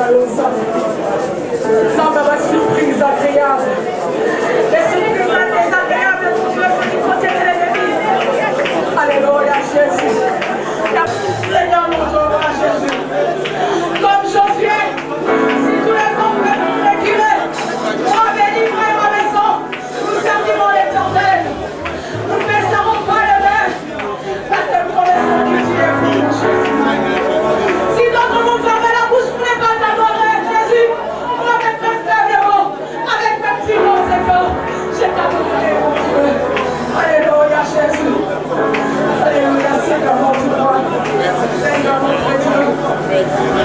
Sans avoir surprise agréable. Les surprises désagréables pour Dieu pour du côté de l'ennemi. Alléluia, Jésus. Seigneur, nous honorons à Jésus. Comme Josué, si tous les hommes veulent nous reculer, moi délivrer ma maison, nous servirons l'Éternel. Nous ne baisserons pas les mains. Parce que nous connaissons que tu es pour Jésus. Si d'autres vont fermer la bouche pour les pas d'adorer Jésus, moi avec mes frères avec mes petits mots, Seigneur, j'ai t'adoré, mon Dieu. Alléluia, Jésus. Alléluia, Seigneur, mon Dieu. Seigneur, notre Dieu.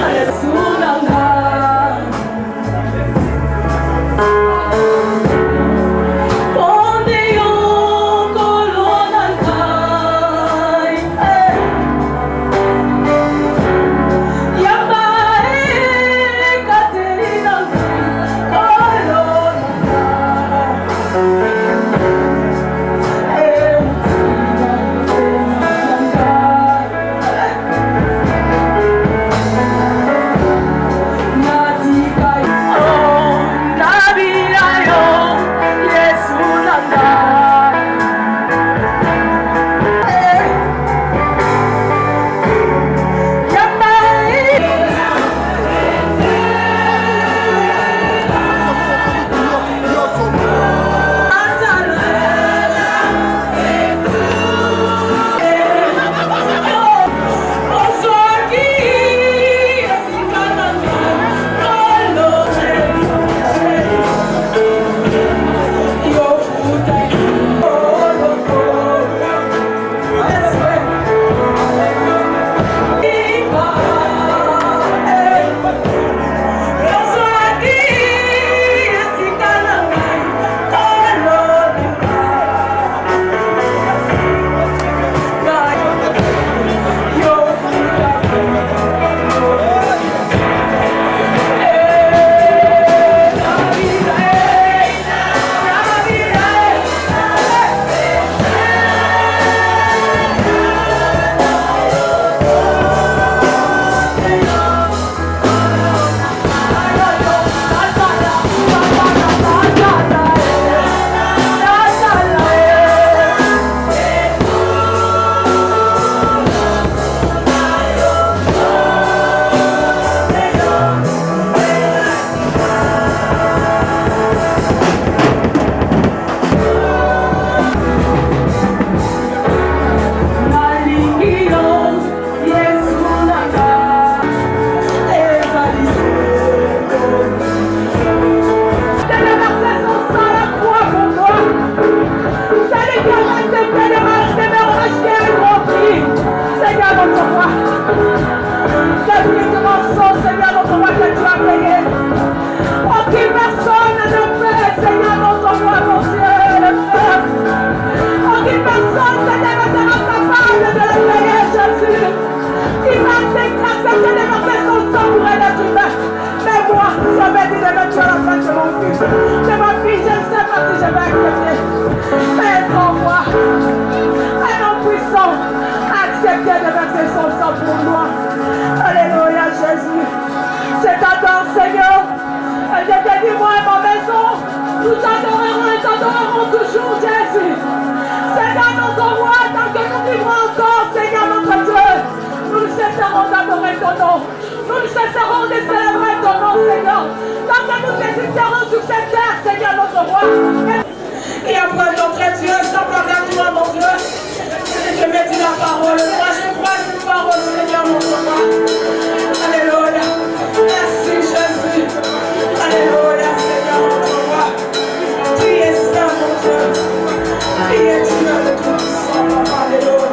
Alléluia. Et après notre Dieu, sans parler à toi, mon Dieu, je me dis la parole. Moi, je crois une parole, Seigneur, mon roi. Alléluia. Merci, Jésus. Alléluia, Seigneur, mon roi. Tu es saint, mon Dieu. Tu es Dieu de tout sang, papa. Alléluia.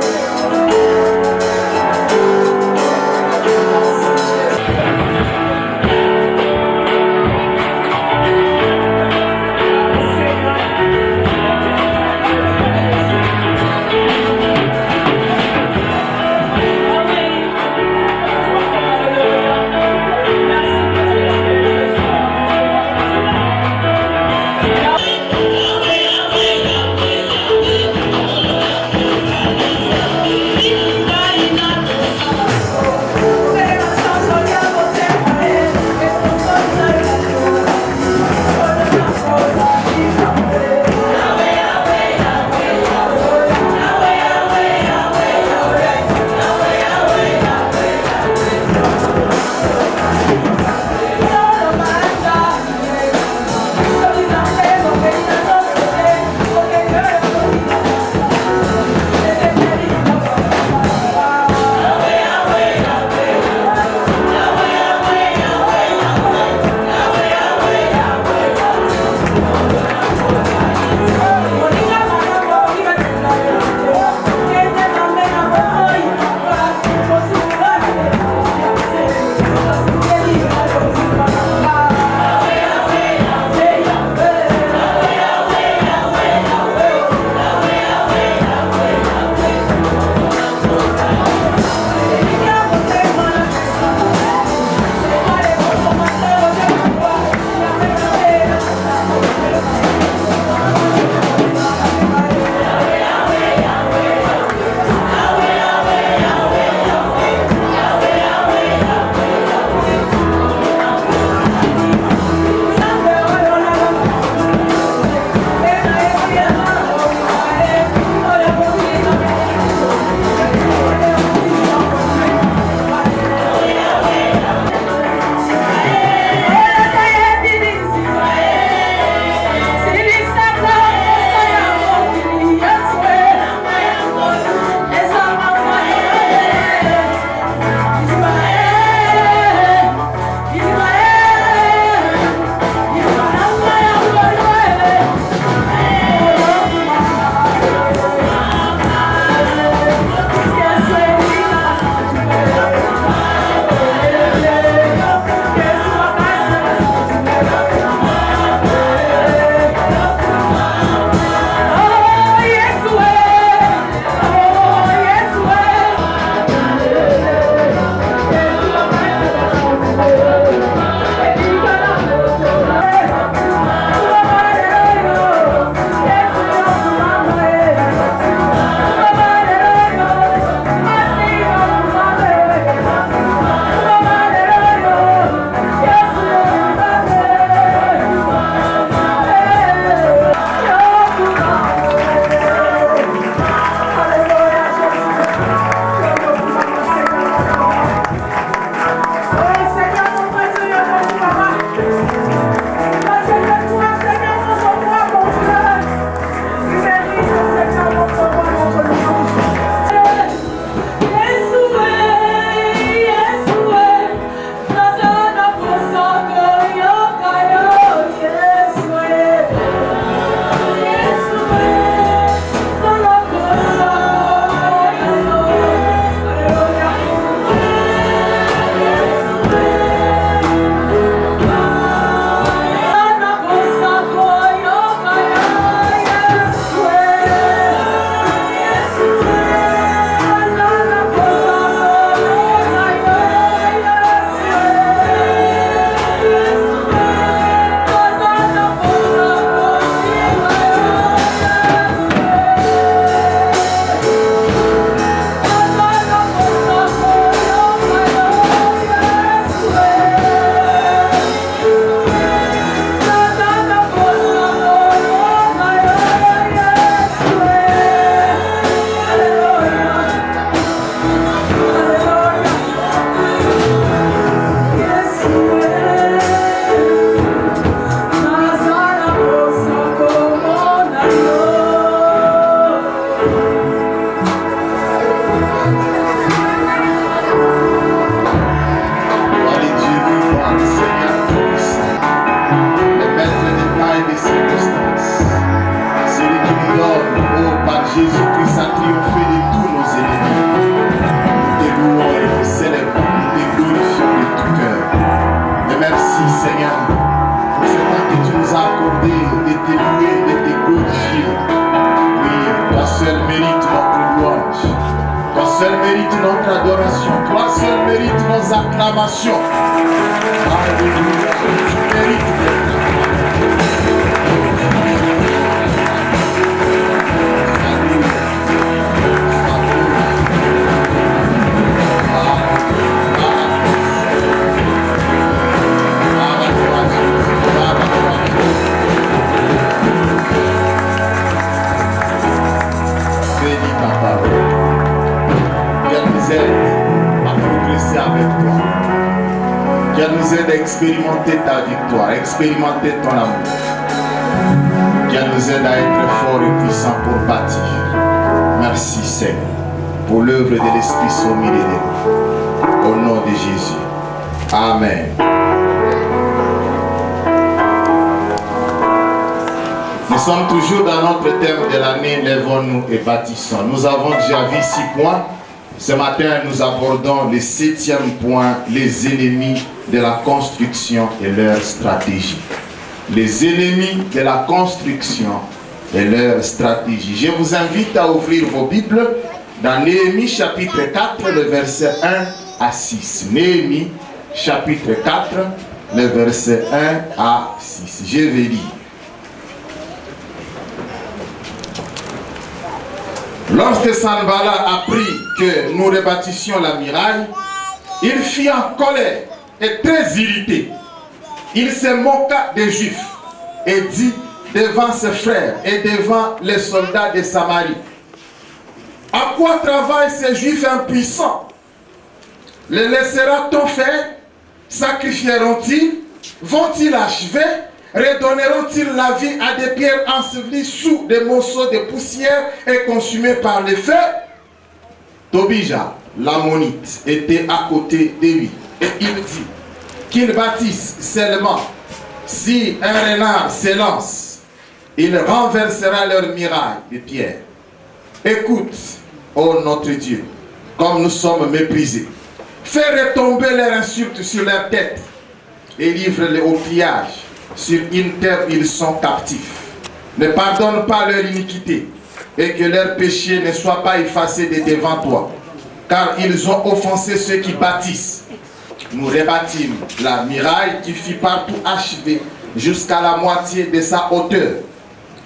notre adoration. Toi seul mérites nos acclamations. Alléluia. Tu mérites d'être à progresser avec toi. Qu'elle nous aide à expérimenter ta victoire, à expérimenter ton amour. Qu'elle nous aide à être forts et puissants pour bâtir. Merci Seigneur pour l'œuvre de l'Esprit au milieu de nous. Au nom de Jésus. Amen. Nous sommes toujours dans notre thème de l'année, lèvons-nous et bâtissons. Nous avons déjà vu 6 points. Ce matin, nous abordons le 7e point, les ennemis de la construction et leur stratégie. Les ennemis de la construction et leur stratégie. Je vous invite à ouvrir vos Bibles dans Néhémie chapitre 4, le verset 1 à 6. Néhémie chapitre 4, le verset 1 à 6. Je vais lire. Lorsque Sanballat apprit que nous rebâtissions la muraille, il fut en colère et très irrité. Il se moqua des Juifs et dit devant ses frères et devant les soldats de Samarie: à quoi travaillent ces Juifs impuissants? Les laissera-t-on faire? Sacrifieront-ils? Vont-ils achever? Redonneront-ils la vie à des pierres ensevelies sous des morceaux de poussière et consumées par le feu? Tobija, l'ammonite, était à côté de lui et il dit qu'ils bâtissent seulement. Si un renard s'élance, il renversera leur muraille de pierre. Écoute, ô notre Dieu, comme nous sommes méprisés. Fais retomber leurs insultes sur leur tête et livre-les au pillage. Sur une terre où ils sont captifs. Ne pardonne pas leur iniquité et que leur péché ne soit pas effacé de devant toi. Car ils ont offensé ceux qui bâtissent. Nous rebâtîmes la muraille qui fut partout achevée jusqu'à la moitié de sa hauteur.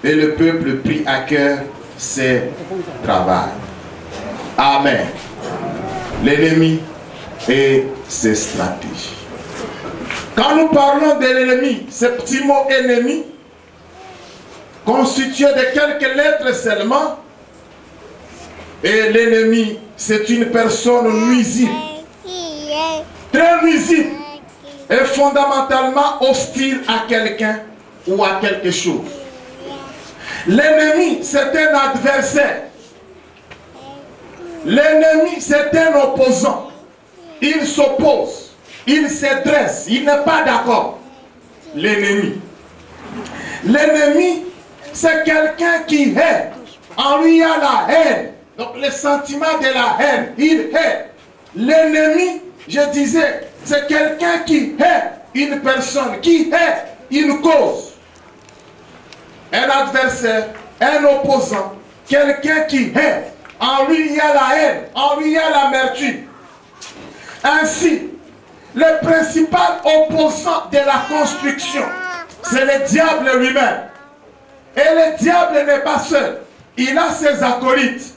Et le peuple prit à cœur ses travaux. Amen. L'ennemi et ses stratégies. Quand nous parlons de l'ennemi, ce petit mot ennemi, constitué de quelques lettres seulement, et l'ennemi, c'est une personne nuisible, très nuisible, et fondamentalement hostile à quelqu'un ou à quelque chose. L'ennemi, c'est un adversaire. L'ennemi, c'est un opposant. Il s'oppose. Il se dresse, il n'est pas d'accord. L'ennemi. L'ennemi, c'est quelqu'un qui hait. En lui, il y a la haine. Donc, le sentiment de la haine, il hait. L'ennemi, je disais, c'est quelqu'un qui hait une personne, qui hait une cause. Un adversaire, un opposant, quelqu'un qui hait. En lui, il y a la haine, en lui, il y a l'amertume. Ainsi, le principal opposant de la construction, c'est le diable lui-même. Et le diable n'est pas seul. Il a ses acolytes.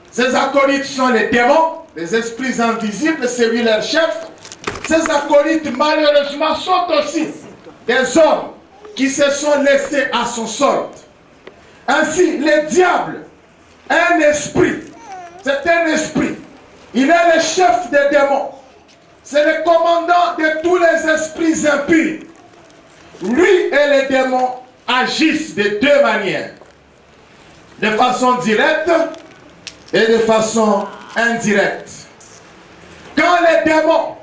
Ses acolytes sont les démons, les esprits invisibles, c'est lui leur chef. Ses acolytes, malheureusement, sont aussi des hommes qui se sont laissés à son sort. Ainsi, le diable, un esprit, c'est un esprit. Il est le chef des démons. C'est le commandant de tous les esprits impurs. Lui et les démons agissent de deux manières. De façon directe et de façon indirecte. Quand les démons,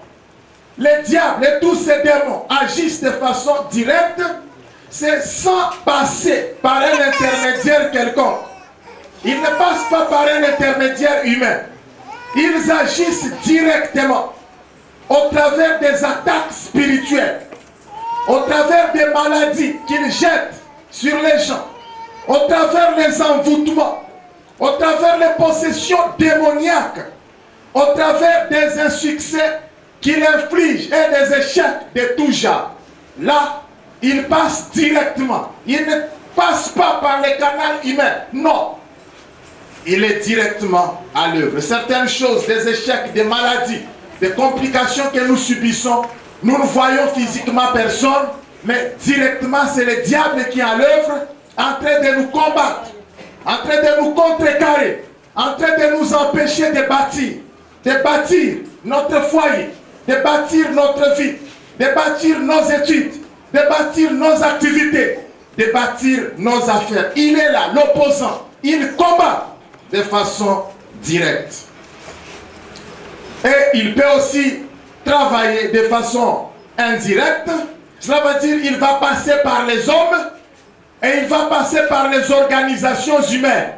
les diables et tous ces démons agissent de façon directe, c'est sans passer par un intermédiaire quelconque. Ils ne passent pas par un intermédiaire humain. Ils agissent directement. Au travers des attaques spirituelles, au travers des maladies qu'ils jettent sur les gens, au travers des envoûtements, au travers des possessions démoniaques, au travers des insuccès qu'il inflige et des échecs de tout genre. Là, il passe directement. Il ne passe pas par les canaux humains. Non. Il est directement à l'œuvre. Certaines choses, des échecs, des maladies, des complications que nous subissons, nous ne voyons physiquement personne, mais directement c'est le diable qui est à l'œuvre, en train de nous combattre, en train de nous contrecarrer, en train de nous empêcher de bâtir notre foyer, de bâtir notre vie, de bâtir nos études, de bâtir nos activités, de bâtir nos affaires. Il est là, l'opposant. Il combat de façon directe. Et il peut aussi travailler de façon indirecte. Cela veut dire qu'il va passer par les hommes et il va passer par les organisations humaines.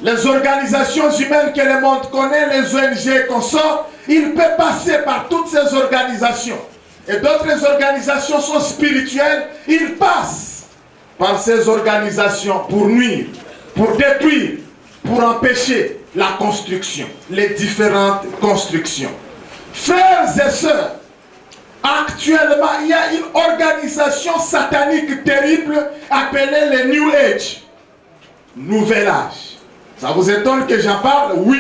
Les organisations humaines que le monde connaît, les ONG qu'on sort, il peut passer par toutes ces organisations. Et d'autres organisations sont spirituelles, il passe par ces organisations pour nuire, pour détruire, pour empêcher la construction, les différentes constructions. Frères et sœurs, actuellement, il y a une organisation satanique terrible appelée le New Age, Nouvel Âge. Ça vous étonne que j'en parle? Oui,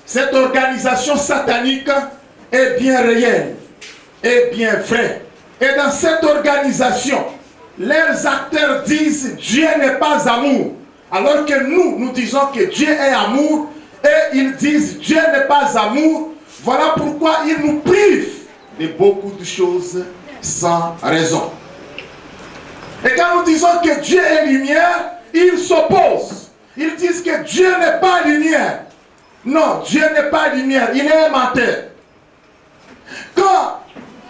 cette organisation satanique est bien réelle, est bien vraie. Et dans cette organisation, leurs acteurs disent Dieu n'est pas amour. Alors que nous disons que Dieu est amour, et ils disent Dieu n'est pas amour. Voilà pourquoi ils nous privent de beaucoup de choses sans raison. Et quand nous disons que Dieu est lumière, ils s'opposent. Ils disent que Dieu n'est pas lumière. Non, Dieu n'est pas lumière, il est un menteur. Quand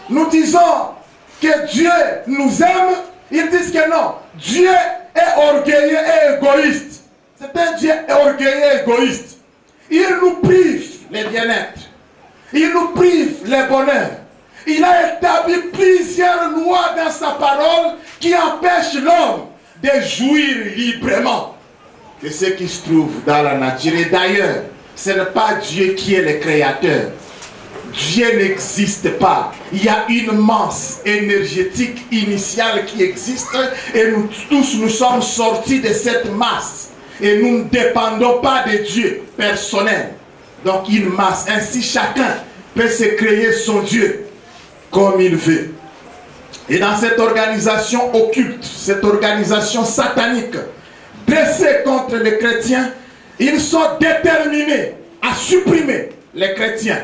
nous disons que Dieu nous aime, ils disent que non, Dieu est orgueilleux et égoïste. C'est un Dieu orgueilleux et égoïste. Il nous prive les bien-être. Il nous prive les bonheurs. Il a établi plusieurs lois dans sa parole qui empêchent l'homme de jouir librement de ce qui se trouve dans la nature. Et d'ailleurs, ce n'est pas Dieu qui est le créateur. Dieu n'existe pas. Il y a une masse énergétique initiale qui existe et nous tous nous sommes sortis de cette masse. Et nous ne dépendons pas de Dieu personnel. Donc une masse. Ainsi chacun peut se créer son Dieu comme il veut. Et dans cette organisation occulte, cette organisation satanique, dressée contre les chrétiens, ils sont déterminés à supprimer les chrétiens,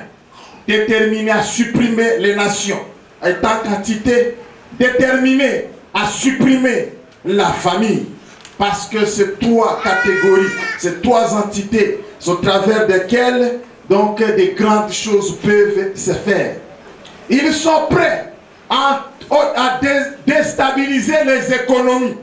déterminés à supprimer les nations, étant quantité, déterminés à supprimer la famille. Parce que ces trois catégories, ces trois entités, au travers desquelles donc des grandes choses peuvent se faire. Ils sont prêts à déstabiliser les économies.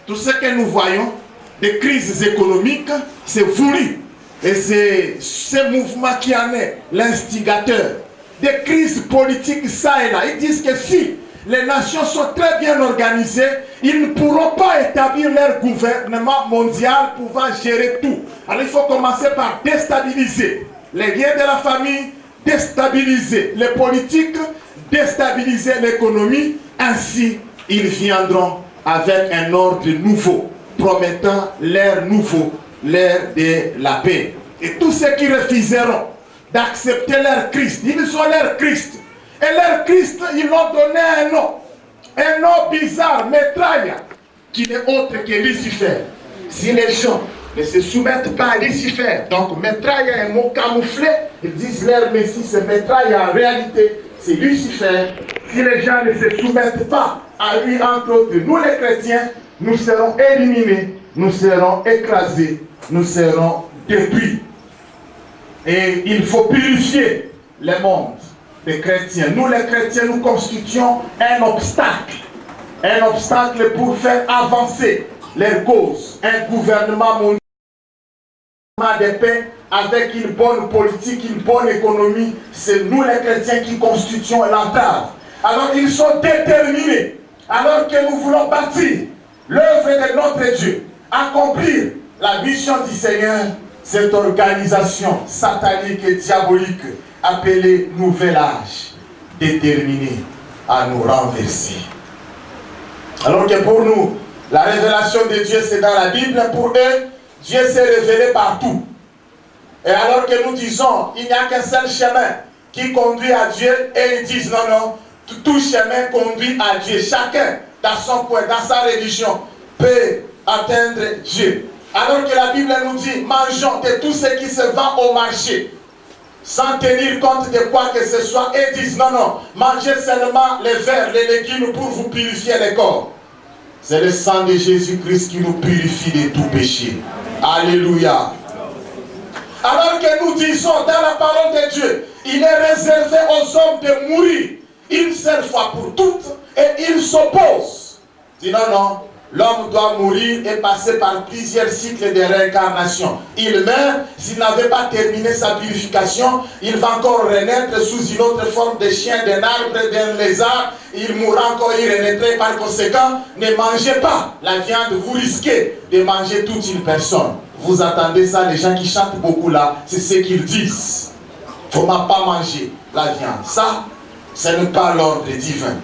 Tout ce que nous voyons, des crises économiques, c'est voulu. Et c'est ce mouvement qui en est l'instigateur. Des crises politiques, ça et là. Ils disent que si les nations sont très bien organisées, ils ne pourront pas établir leur gouvernement mondial pouvant gérer tout. Alors il faut commencer par déstabiliser les liens de la famille, déstabiliser les politiques, déstabiliser l'économie. Ainsi, ils viendront avec un ordre nouveau, promettant l'ère nouveau, l'ère de la paix. Et tous ceux qui refuseront d'accepter leur Christ, ils ont leur Christ. Et leur Christ, ils l'ont donné un nom bizarre, Métraille, qui n'est autre que Lucifer. Si les gens ne se soumettent pas à Lucifer, donc Métraille est un mot camouflé, ils disent leur Messie, c'est Métraille, en réalité, c'est Lucifer. Si les gens ne se soumettent pas à lui, entre autres, nous les chrétiens, nous serons éliminés, nous serons écrasés, nous serons détruits. Et il faut purifier le monde des chrétiens. Nous les chrétiens, nous constituons un obstacle pour faire avancer les causes. Un gouvernement mondial de paix avec une bonne politique, une bonne économie, c'est nous les chrétiens qui constituons l'entrave. Alors ils sont déterminés, alors que nous voulons bâtir l'œuvre de notre Dieu, accomplir la mission du Seigneur, cette organisation satanique et diabolique appelée Nouvel Âge, déterminée à nous renverser. Alors que pour nous, la révélation de Dieu c'est dans la Bible, pour eux, Dieu s'est révélé partout. Et alors que nous disons, il n'y a qu'un seul chemin qui conduit à Dieu, et ils disent non, non, tout chemin conduit à Dieu. Chacun, dans son coin, dans sa religion, peut atteindre Dieu. Alors que la Bible nous dit, mangeons de tout ce qui se vend au marché, sans tenir compte de quoi que ce soit, et disent non, non, mangez seulement les vers, les légumes pour vous purifier le corps. C'est le sang de Jésus-Christ qui nous purifie de tout péché. Alléluia. Alors que nous disons dans la parole de Dieu, il est réservé aux hommes de mourir une seule fois pour toutes, et ils s'opposent. Dis non, non, l'homme doit mourir et passer par plusieurs cycles de réincarnation. Il meurt, s'il n'avait pas terminé sa purification, il va encore renaître sous une autre forme de chien, d'un arbre, d'un lézard. Il mourra encore, il renaîtrait. Par conséquent, ne mangez pas la viande, vous risquez de manger toute une personne. Vous entendez ça, les gens qui chantent beaucoup là, c'est ce qu'ils disent. Il ne faut pas manger la viande. Ça, ce n'est pas l'ordre divin.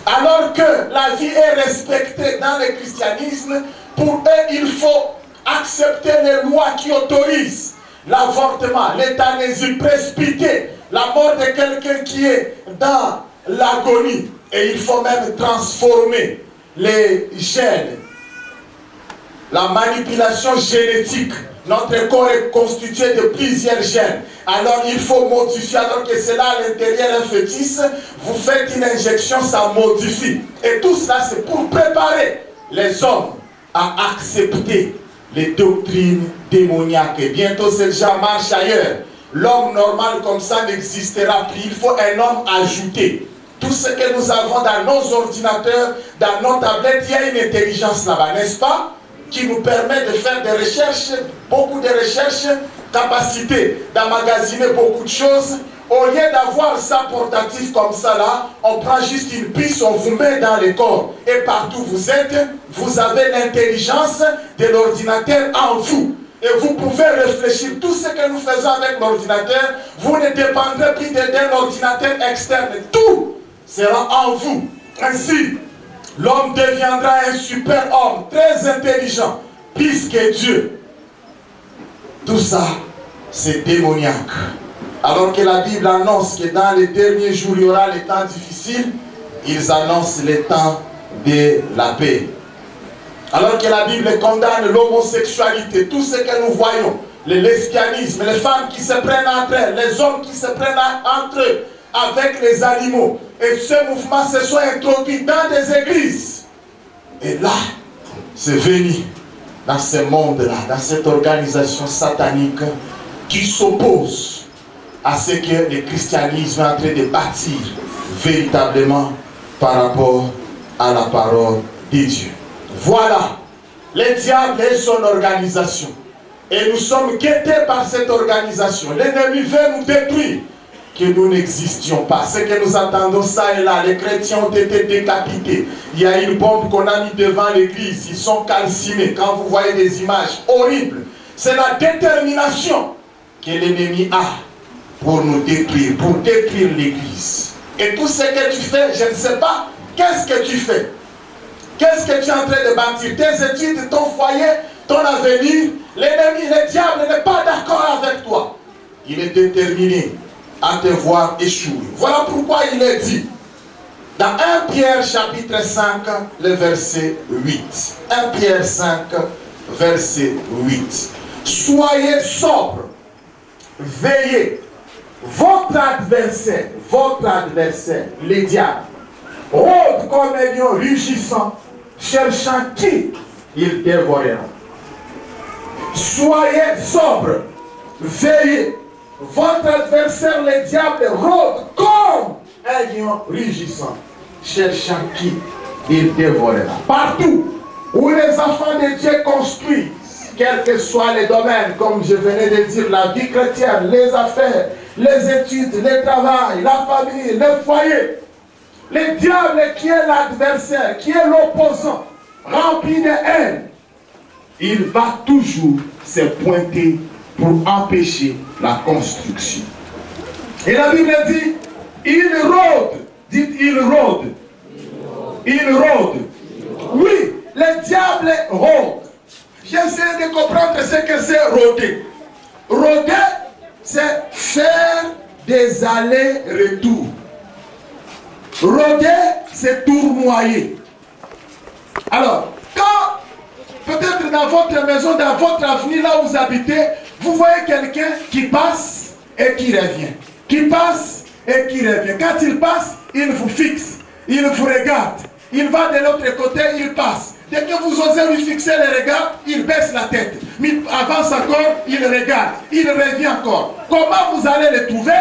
Alors que la vie est respectée dans le christianisme, pour eux, il faut accepter les lois qui autorisent l'avortement, l'euthanasie, précipiter la mort de quelqu'un qui est dans l'agonie. Et il faut même transformer les gènes, la manipulation génétique. Notre corps est constitué de plusieurs gènes. Alors il faut modifier, alors que c'est là à l'intérieur d'un fœtus, vous faites une injection, ça modifie. Et tout cela c'est pour préparer les hommes à accepter les doctrines démoniaques. Et bientôt ces gens marchent ailleurs. L'homme normal comme ça n'existera plus. Il faut un homme ajouté. Tout ce que nous avons dans nos ordinateurs, dans nos tablettes, il y a une intelligence là-bas, n'est-ce pas? Qui nous permet de faire des recherches, beaucoup de recherches, capacité d'emmagasiner beaucoup de choses. Au lieu d'avoir ça portatif comme ça là, on prend juste une piste, on vous met dans le corps. Et partout vous êtes, vous avez l'intelligence de l'ordinateur en vous. Et vous pouvez réfléchir. Tout ce que nous faisons avec l'ordinateur, vous ne dépendrez plus d'un ordinateur externe. Tout sera en vous. Ainsi, l'homme deviendra un super homme, très intelligent, plus que Dieu. Tout ça, c'est démoniaque. Alors que la Bible annonce que dans les derniers jours, il y aura les temps difficiles, ils annoncent les temps de la paix. Alors que la Bible condamne l'homosexualité, tout ce que nous voyons, le lesbianisme, les femmes qui se prennent entre elles, les hommes qui se prennent entre eux, avec les animaux. Et ce mouvement se soit introduit dans des églises. Et là, c'est venu dans ce monde-là, dans cette organisation satanique qui s'oppose à ce que le christianisme est en train de bâtir véritablement par rapport à la parole de Dieu. Voilà, le diable et son organisation. Et nous sommes guettés par cette organisation. L'ennemi veut nous détruire. Que nous n'existions pas. Ce que nous entendons ça et là, les chrétiens ont été décapités. Il y a une bombe qu'on a mis devant l'église. Ils sont calcinés. Quand vous voyez des images horribles, c'est la détermination que l'ennemi a pour nous détruire, pour détruire l'église. Et tout ce que tu fais, je ne sais pas, qu'est-ce que tu fais? Qu'est-ce que tu es en train de bâtir? Tes études, ton foyer, ton avenir. L'ennemi, le diable n'est pas d'accord avec toi. Il est déterminé à te voir échouer. Voilà pourquoi il est dit dans 1 Pierre chapitre 5, le verset 8. 1 Pierre 5, verset 8. Soyez sobres, veillez. Votre adversaire, le diable, rôde comme un lion rugissant, cherchant qui il dévorera. Soyez sobres, veillez. Votre adversaire, le diable, rôde comme un lion rugissant, cherchant qui il dévorera. Partout où les enfants de Dieu construisent, quels que soient les domaines, comme je venais de dire, la vie chrétienne, les affaires, les études, le travail, la famille, le foyer, le diable qui est l'adversaire, qui est l'opposant, rempli de haine, il va toujours se pointer pour empêcher la construction. Et la Bible dit, il rôde. Dites, il rôde. Il rôde. Oui, le diable rôde. J'essaie de comprendre ce que c'est rôder. Rôder, c'est faire des allers-retours. Rôder, c'est tournoyer. Alors, quand, peut-être dans votre maison, dans votre avenue, là où vous habitez, vous voyez quelqu'un qui passe et qui revient. Qui passe et qui revient. Quand il passe, il vous fixe, il vous regarde. Il va de l'autre côté, il passe. Dès que vous osez lui fixer le regard, il baisse la tête. Mais avance encore, il regarde. Il revient encore. Comment vous allez le trouver?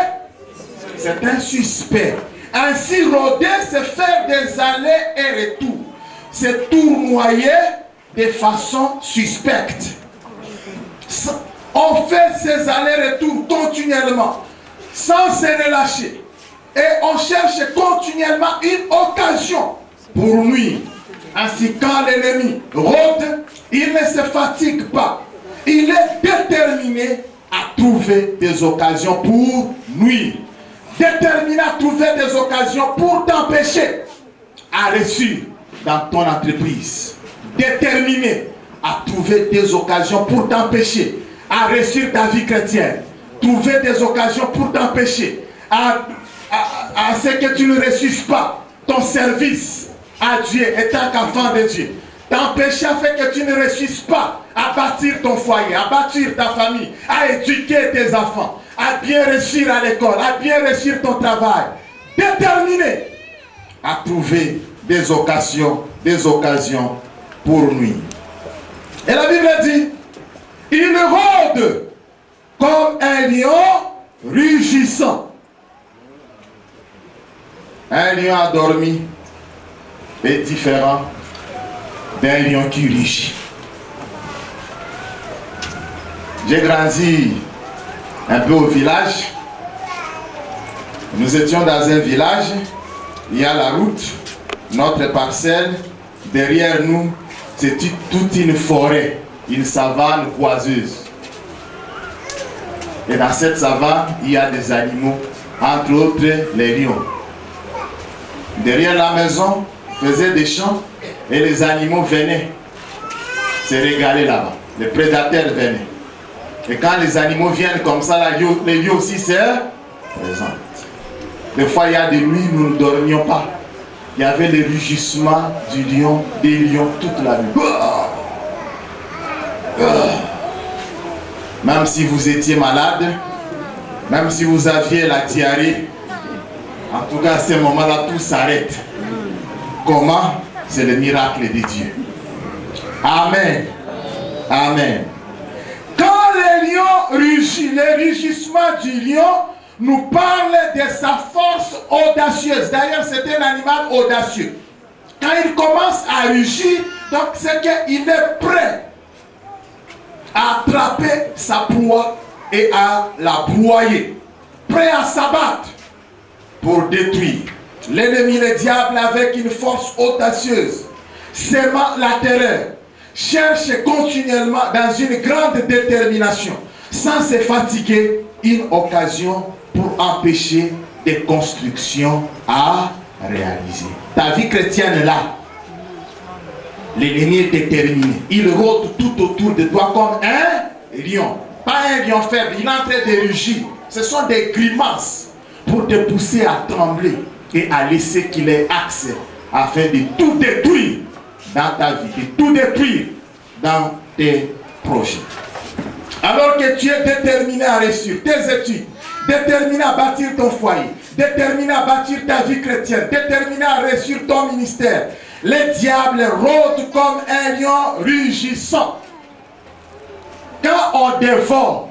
C'est un suspect. Ainsi, rôder, c'est faire des allers et retours. C'est tournoyer de façon suspecte. On fait ces allers-retours continuellement, sans se relâcher. Et on cherche continuellement une occasion pour nuire. Ainsi, quand l'ennemi rôde, il ne se fatigue pas. Il est déterminé à trouver des occasions pour nuire. Déterminé à trouver des occasions pour t'empêcher à réussir dans ton entreprise. Déterminé à trouver des occasions pour t'empêcher à réussir ta vie chrétienne. Trouver des occasions pour t'empêcher à ce que tu ne réussisses pas ton service à Dieu étant qu'enfant de Dieu. T'empêcher afin que tu ne réussisses pas à bâtir ton foyer, à bâtir ta famille, à éduquer tes enfants, à bien réussir à l'école, à bien réussir ton travail. Déterminé à trouver des occasions pour nuire. Et la Bible dit, il rôde comme un lion rugissant. Un lion endormi est différent d'un lion qui rugit. J'ai grandi un peu au village. Nous étions dans un village, il y a la route, notre parcelle, derrière nous, c'est toute une forêt, une savane boiseuse. Et dans cette savane, il y a des animaux, entre autres les lions. Derrière la maison, on faisait des champs et les animaux venaient se régaler là-bas. Les prédateurs venaient. Et quand les animaux viennent comme ça, les lions aussi se présentent. Des fois, il y a des nuits, nous ne dormions pas. Il y avait le rugissement du lion, des lions toute la nuit. Même si vous étiez malade, même si vous aviez la diarrhée, en tout cas à ce moment-là, tout s'arrête. Comment? C'est le miracle de Dieu. Amen. Amen. Quand le lion rugit, le rugissement du lion nous parle de sa force audacieuse. D'ailleurs, c'est un animal audacieux. Quand il commence à rugir, donc c'est qu'il est prêt à attraper sa proie et à la broyer. Prêt à s'abattre pour détruire. L'ennemi, le diable, avec une force audacieuse, sèmant la terreur, cherche continuellement dans une grande détermination, sans se fatiguer, une occasion pour empêcher des constructions à réaliser. Ta vie chrétienne là, l'ennemi est déterminé. Il rôde tout autour de toi comme un lion. Pas un lion faible, il est en train de rugir. Ce sont des grimaces pour te pousser à trembler et à laisser qu'il ait accès afin de tout détruire dans ta vie, de tout détruire dans tes projets. Alors que tu es déterminé à réussir tes études, déterminé à bâtir ton foyer, déterminé à bâtir ta vie chrétienne, déterminé à réussir ton ministère, le diable rôde comme un lion rugissant. Quand on dévore,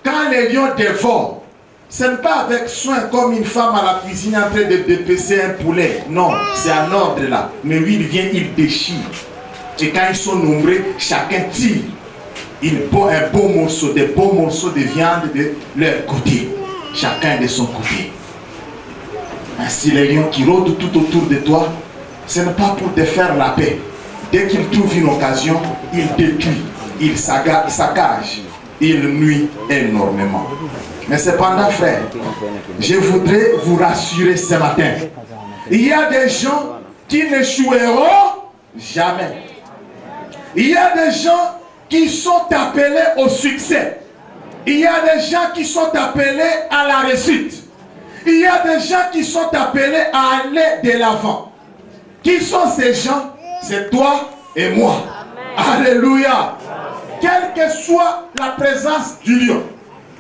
quand les lions dévorent, ce n'est pas avec soin comme une femme à la cuisine en train de dépêcher un poulet. Non, c'est un ordre là. Mais lui, il vient, il déchire. Et quand ils sont nombreux, chacun tire un beau morceau, des beaux morceaux de viande de leur côté. Chacun de son côté. Ainsi, les lions qui rôdent tout autour de toi, ce n'est pas pour te faire la paix. Dès qu'ils trouvent une occasion, ils détruisent, ils saccagent. il nuit énormément. Mais cependant, frère, je voudrais vous rassurer ce matin. Il y a des gens qui n'échoueront jamais. Il y a des gens qui sont appelés au succès. Il y a des gens qui sont appelés à la réussite. Il y a des gens qui sont appelés à aller de l'avant. Qui sont ces gens? C'est toi et moi. Amen. Alléluia. Quelle que soit la présence du lion,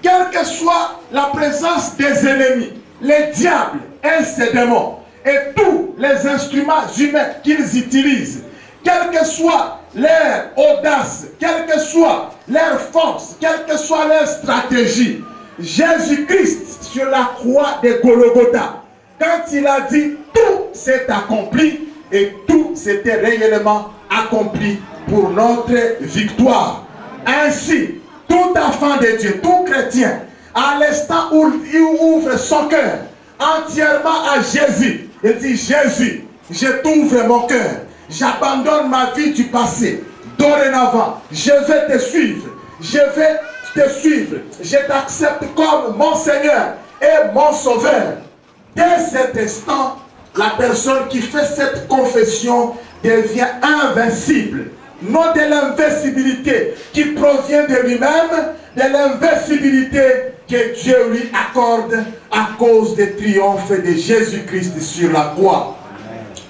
quelle que soit la présence des ennemis, les diables et ses démons, et tous les instruments humains qu'ils utilisent, quelle que soit leur audace, quelle que soit leur force, quelle que soit leur stratégie, Jésus-Christ sur la croix de Golgotha, quand il a dit tout s'est accompli et tout s'était réellement accompli pour notre victoire. Ainsi, tout enfant de Dieu, tout chrétien, à l'instant où il ouvre son cœur entièrement à Jésus, il dit: Jésus, je t'ouvre mon cœur, j'abandonne ma vie du passé, dorénavant, je vais te suivre, je t'accepte comme mon Seigneur et mon Sauveur. Dès cet instant, la personne qui fait cette confession devient invincible. Non de l'invincibilité qui provient de lui-même, de l'invincibilité que Dieu lui accorde à cause du triomphe de Jésus-Christ sur la croix.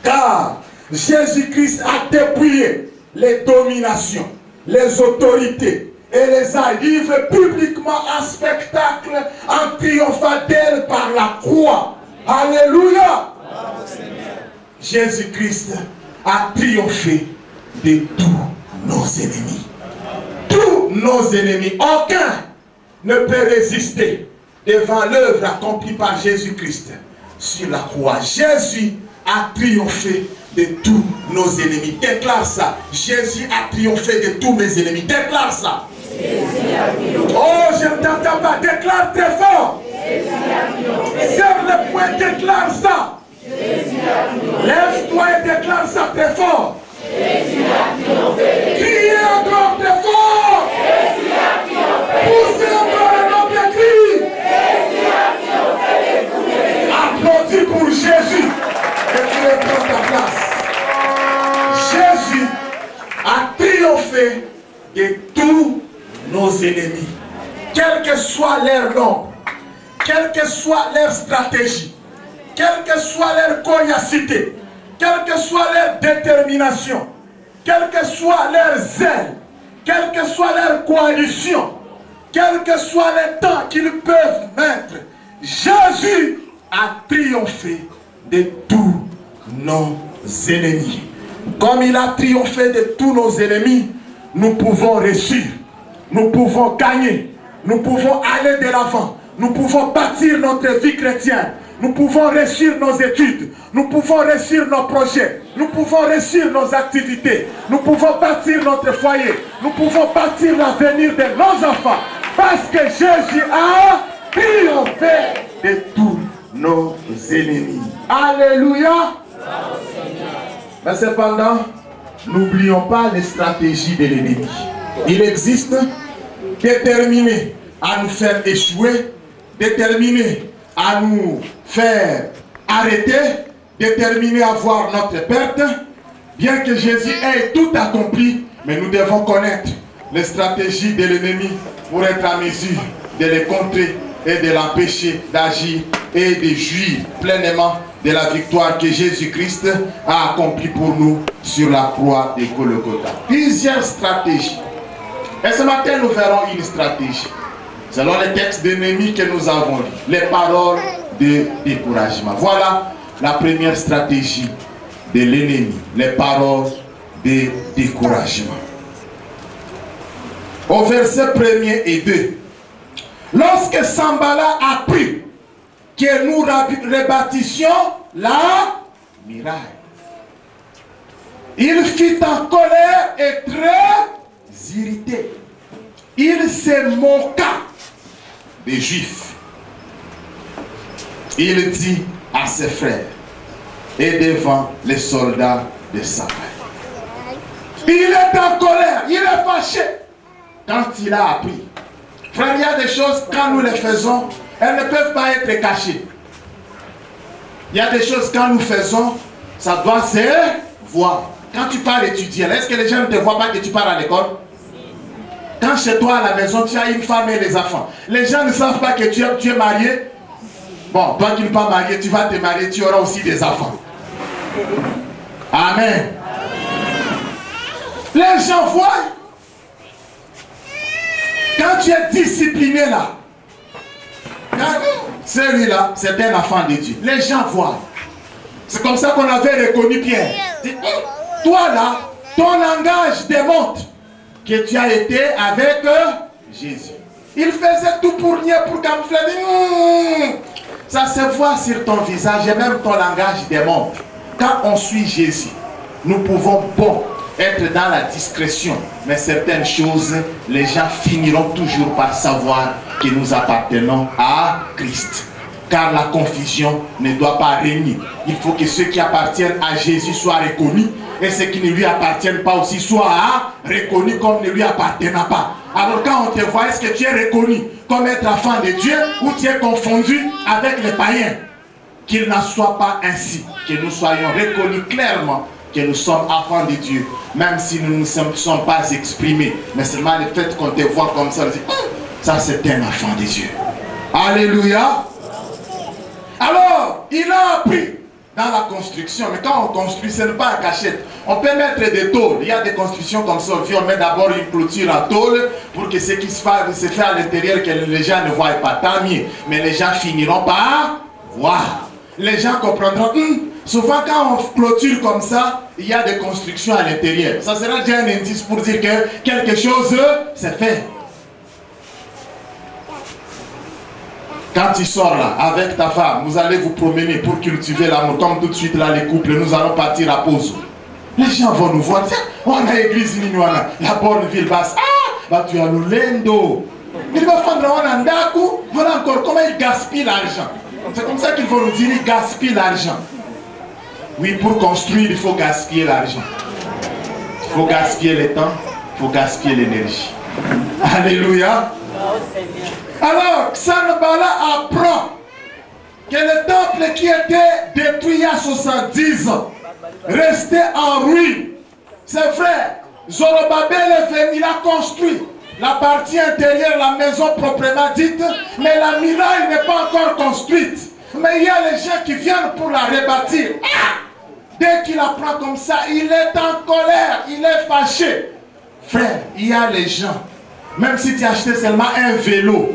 Car Jésus-Christ a dépouillé les dominations, les autorités et les a livrés publiquement en spectacle, en triomphant d'elle par la croix. Alléluia! Jésus-Christ a triomphé de tous nos ennemis. Tous nos ennemis, aucun ne peut résister devant l'œuvre accomplie par Jésus-Christ sur la croix. Jésus a triomphé de tous nos ennemis. Déclare ça. Jésus a triomphé de tous mes ennemis. Déclare ça. Oh, je ne t'entends pas. Déclare très fort. Serre le poing, déclare ça. Lève-toi et déclare ça très fort. Criez encore très fort. Poussez encore un nom de cri. Applaudis pour Jésus. Et tu reprends ta place. Jésus a triomphé de tous nos ennemis. Quel que soit leur nombre, quelle que soit leur stratégie, quelle que soit leur coriacité, quelle que soit leur détermination, quel que soit leur zèle, quelle que soit leur coalition, quel que soit le temps qu'ils peuvent mettre, Jésus a triomphé de tous nos ennemis. Comme il a triomphé de tous nos ennemis, nous pouvons réussir, nous pouvons gagner, nous pouvons aller de l'avant, nous pouvons bâtir notre vie chrétienne. Nous pouvons réussir nos études, nous pouvons réussir nos projets, nous pouvons réussir nos activités, nous pouvons bâtir notre foyer, nous pouvons bâtir l'avenir de nos enfants, parce que Jésus a triomphé de tous nos ennemis. Alléluia. Mais cependant, n'oublions pas les stratégies de l'ennemi. Il existe déterminé à nous faire échouer, déterminé à nous faire arrêter, déterminé à voir notre perte, bien que Jésus ait tout accompli, mais nous devons connaître les stratégies de l'ennemi pour être à mesure de les contrer et de l'empêcher d'agir et de jouir pleinement de la victoire que Jésus-Christ a accomplie pour nous sur la croix de Golgotha. Plusieurs stratégies. Et ce matin, nous verrons une stratégie. Selon les textes d'ennemis que nous avons lus, les paroles de découragement. Voilà la première stratégie de l'ennemi, les paroles de découragement. Au verset 1er et 2, lorsque Sanballat apprit que nous rebâtissions la muraille, il fut en colère et très irrité. Il se moqua des Juifs. Il dit à ses frères et devant les soldats de Samarie. Il est en colère, il est fâché quand il a appris Frère, il y a des choses, quand nous les faisons, elles ne peuvent pas être cachées. Il y a des choses, quand nous faisons, ça doit se voir. Quand tu pars étudier, est-ce que les gens ne te voient pas que tu pars à l'école? Quand chez toi à la maison, tu as une femme et les enfants, les gens ne savent pas que tu es marié. Bon, toi qui n'es pas marié, tu vas te marier, tu auras aussi des enfants. Amen. Les gens voient. Quand tu es discipliné là, celui-là, c'est un enfant de Dieu. Les gens voient. C'est comme ça qu'on avait reconnu Pierre. Toi là, ton langage démontre que tu as été avec Jésus. Il faisait tout pour nier, pour camoufler. Ça se voit sur ton visage et même ton langage démontre. Quand on suit Jésus, nous pouvons être dans la discrétion, mais certaines choses, les gens finiront toujours par savoir que nous appartenons à Christ. Car la confusion ne doit pas régner. Il faut que ceux qui appartiennent à Jésus soient reconnus et ceux qui ne lui appartiennent pas aussi soient reconnus comme ne lui appartenant pas. Alors quand on te voit, est-ce que tu es reconnu comme être enfant de Dieu ou tu es confondu avec les païens? Qu'il n'en soit pas ainsi, que nous soyons reconnus clairement que nous sommes enfants de Dieu, même si nous ne sommes pas exprimés, mais seulement le fait qu'on te voit comme ça, on dit, ça c'est un enfant de Dieu. Alléluia. Alors, il a appris dans la construction, mais quand on construit, ce n'est pas en cachette. On peut mettre des tôles. Il y a des constructions comme ça. On met d'abord une clôture en tôle pour que ce qui se fait à l'intérieur, que les gens ne voient pas, tant mieux. Mais les gens finiront par voir. Les gens comprendront. Souvent, quand on clôture comme ça, il y a des constructions à l'intérieur. Ça sera déjà un indice pour dire que quelque chose s'est fait. Quand tu sors là, avec ta femme, vous allez vous promener pour cultiver l'amour. Comme tout de suite là, les couples, nous allons partir à pause. Les gens vont nous voir. On a l'église Minuana, la bonne ville basse. Bah tu as le lendo. Il va faire un andaku. Voilà encore comment ils gaspillent l'argent. C'est comme ça qu'ils vont nous dire, ils gaspillent l'argent. Oui, pour construire, il faut gaspiller l'argent. Il faut gaspiller le temps, il faut gaspiller l'énergie. Alléluia. Alors, Sanballat apprend que le temple qui était détruit il y a 70 ans restait en ruine. C'est vrai, Zorobabel est venu, il a construit la partie intérieure, la maison proprement dite, mais la muraille n'est pas encore construite. Mais il y a les gens qui viennent pour la rebâtir. Dès qu'il apprend comme ça, il est en colère, il est fâché. Frère, il y a les gens, même si tu achetais seulement un vélo,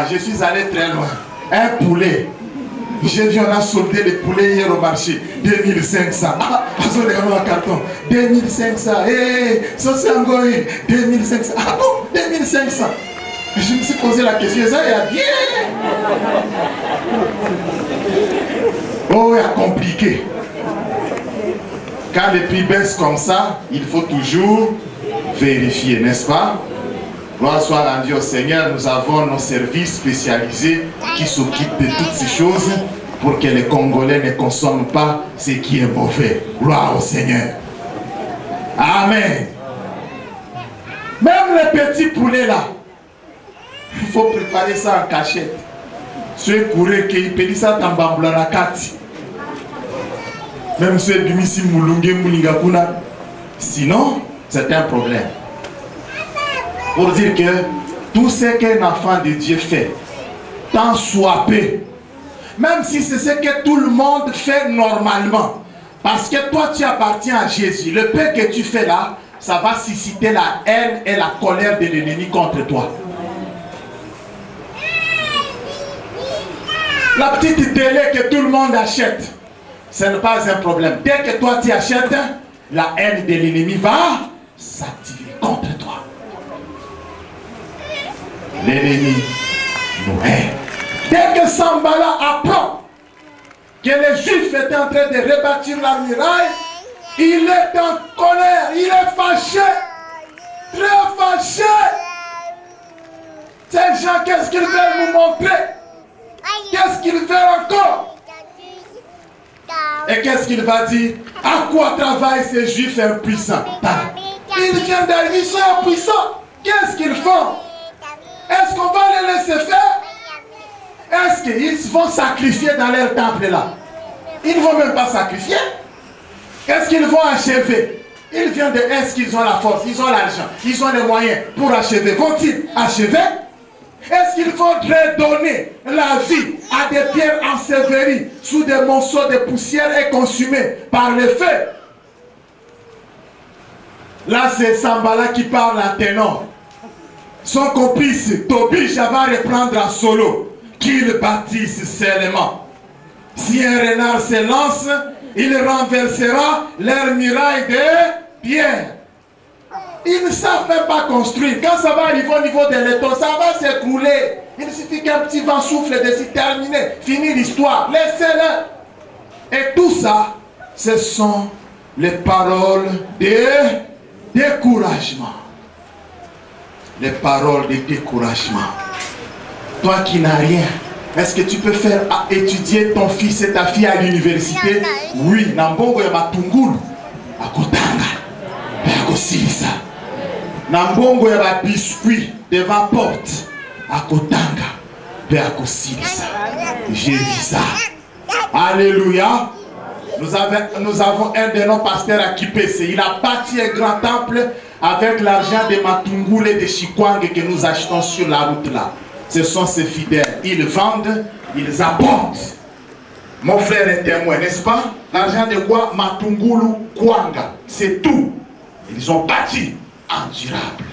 je suis allé très loin, un poulet. J'ai vu, on a soldé les poulets hier au marché, 2500. Un carton, 2500. Ça c'est un goy, 2500. Ah bon, 2500. Je me suis posé la question, ça il y a bien. Oh, il y a compliqué. Quand les prix baissent comme ça, il faut toujours vérifier, n'est-ce pas? Gloire soit rendue au Seigneur, nous avons nos services spécialisés qui s'occupent de toutes ces choses pour que les Congolais ne consomment pas ce qui est mauvais. Gloire au Seigneur. Amen. Même les petits poulets là, il faut préparer ça en cachette. Ceux courent qui payent ça en bamboulara kati. Même ceux du Missi Moulungue Moulingakuna. Sinon, c'est un problème. Pour dire que tout ce qu'un enfant de Dieu fait, tant soit peu, même si c'est ce que tout le monde fait normalement, parce que toi tu appartiens à Jésus, le peu que tu fais là, ça va susciter la haine et la colère de l'ennemi contre toi. La petite télé que tout le monde achète, ce n'est pas un problème. Dès que toi tu achètes, la haine de l'ennemi va s'activer contre toi. L'ennemi nous hait. Dès que Sanballat apprend que les Juifs étaient en train de rebâtir la muraille, il est en colère, il est fâché, très fâché. Ces gens, qu'est-ce qu'ils veulent nous montrer? Qu'est-ce qu'ils veulent encore? Et qu'est-ce qu'il va dire? À quoi travaillent ces Juifs impuissants? Ils viennent d'arriver, ils sont impuissants. Qu'est-ce qu'ils font? Est-ce qu'on va les laisser faire? Est-ce qu'ils vont sacrifier dans leur temple là? Ils ne vont même pas sacrifier. Est-ce qu'ils vont achever? Ils viennent de est-ce qu'ils ont la force, ils ont l'argent, ils ont les moyens pour achever. Vont-ils achever? Est-ce qu'il faudrait donner la vie à des pierres enseveries sous des monceaux de poussière et consumées par le feu? Là, c'est Sambala qui parle à ténor. Son complice, Tobija, va reprendre en solo. Qu'ils bâtissent seulement. Si un renard se lance, il renversera leurs murailles de pierre. Ils ne savent même pas construire. Quand ça va arriver au niveau de l'étau, ça va s'écrouler. Il suffit qu'un petit vent souffle dessus, terminé, fini l'histoire. Laissez-le. Et tout ça, ce sont les paroles de découragement. Les paroles de découragement. Toi qui n'as rien, est-ce que tu peux faire étudier ton fils et ta fille à l'université? Oui, Nambongo ya matungulu akotanga akosilisa. Nambongo ya ba biscuit devant porte akotanga akosilisa. J'ai vu ça. Alléluia. Nous avons un de nos pasteurs à Kipese. Il a bâti un grand temple avec l'argent de Matungulu et de Chikwang que nous achetons sur la route là. Ce sont ces fidèles. Ils vendent, ils apportent. Mon frère est témoin, n'est-ce pas? L'argent de quoi? Matungulu Kwanga. C'est tout. Ils ont bâti endurable.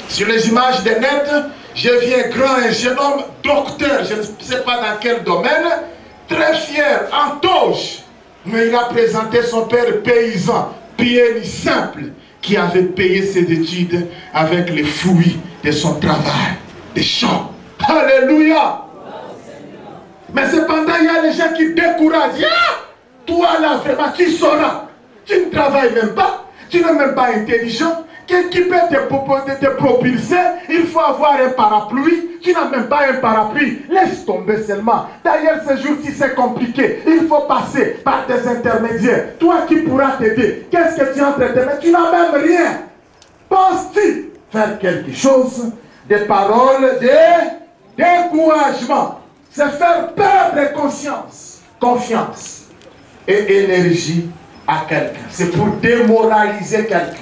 Sur les images de net, je viens grand, un jeune homme, docteur, je ne sais pas dans quel domaine, très fier, en toge. Mais il a présenté son père paysan, pied simple, qui avait payé ses études avec les fruits de son travail, des champs. Alléluia! Mais cependant, il y a les gens qui découragent. Ah! Toi là, vraiment, tu sauras. Tu ne travailles même pas. Tu n'es même pas intelligent. Qui peut te propulser? Il faut avoir un parapluie. Tu n'as même pas un parapluie. Laisse tomber seulement. D'ailleurs, ce jour-ci, c'est compliqué. Il faut passer par des intermédiaires. Toi qui pourras t'aider. Qu'est-ce que tu es en train de faire? Tu n'as même rien. Penses-tu faire quelque chose? Des paroles de découragement. C'est faire perdre confiance et énergie à quelqu'un. C'est pour démoraliser quelqu'un.